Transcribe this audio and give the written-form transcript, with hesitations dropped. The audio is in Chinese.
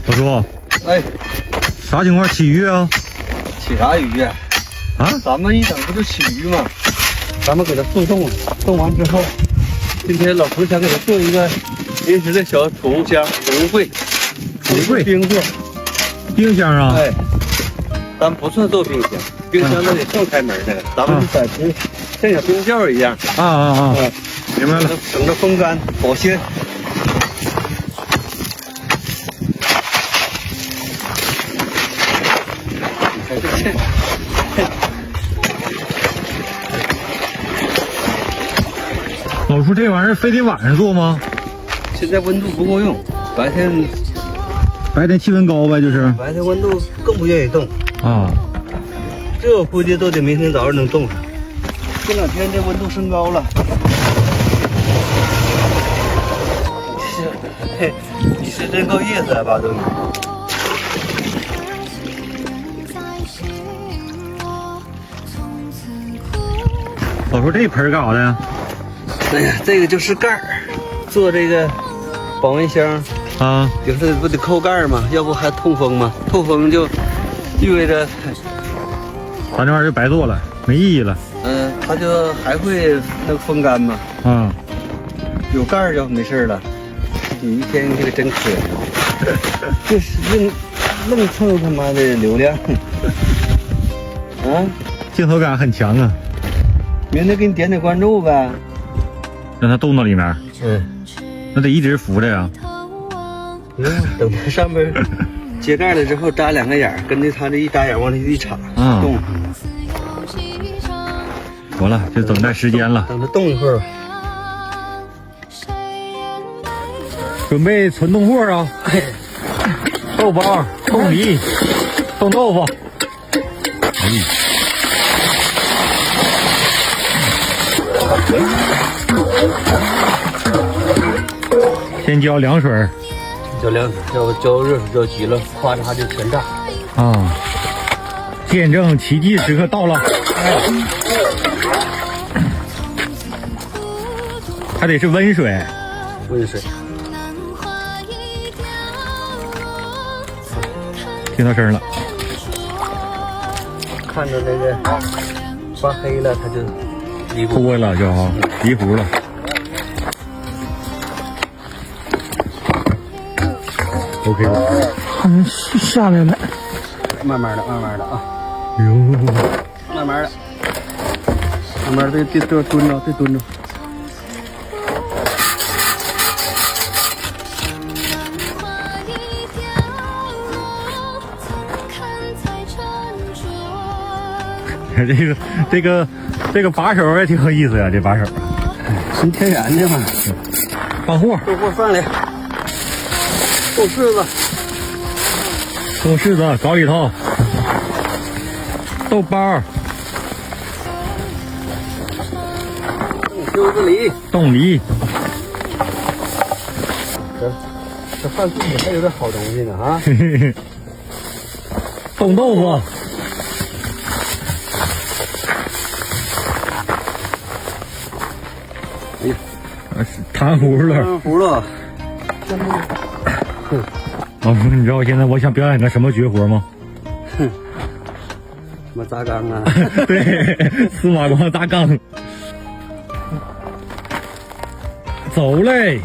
老叔，哎，啥情况？起鱼啊？起啥鱼呀？啊？咱们一整不就起鱼吗？咱们给它速冻了，冻完之后，今天老头想给它做一个临时的小储物箱、储物柜、储物柜冰柜。冰箱啊？哎，咱不算做冰箱，冰箱那得正开门的，咱们是在像小冰窖一样。啊！明白了。省着风干保鲜。你看这。老叔，这玩意儿非得晚上做吗？现在温度不够用，白天气温高呗，就是白天温度更不愿意动啊。这估计都得明天早上能冻上。这两天这温度升高了。你是真够意思啊，巴东。老叔，这盆干啥的呀？哎呀，这个就是盖儿，做这个保温箱啊，就是不得扣盖儿吗？要不还通风吗？透风就意味着，咱这玩意儿就白做了，没意义了。它就还会那个风干吗？啊，有盖儿就没事了。你一天这个真磕碜，这是愣蹭他妈的流量，啊，镜头感很强啊。明天给你点关注呗，让它冻到里面。那得一直浮着呀。等它上面揭盖了之后扎两个眼儿，跟着它这一扎眼往里一插，冻。完了，就等待时间了。等它冻一会儿。准备存冻货啊！豆包、冻梨、冻豆腐。先浇凉水，浇凉水，要不浇热水浇急了，哗嚓就全炸。啊！见证奇迹时刻到了。还得是温水。温水。听到声了。看着那个发黑了，它就离糊脱了就啊，离糊了。OK 了，好像下来了。慢慢的啊。哟，慢慢的，别蹲着，别蹲着。这个把手也挺有意思呀，这把手，纯天然的嘛。放货，放货放来，冻柿子，搞里头，豆包，冻子梨，冻梨。这饭自己还有点好东西呢啊！冻豆腐。哎呀，糖葫芦。葫芦。老叔，你知道我想表演个什么绝活吗？什么砸缸啊？对，司马光砸缸。走嘞！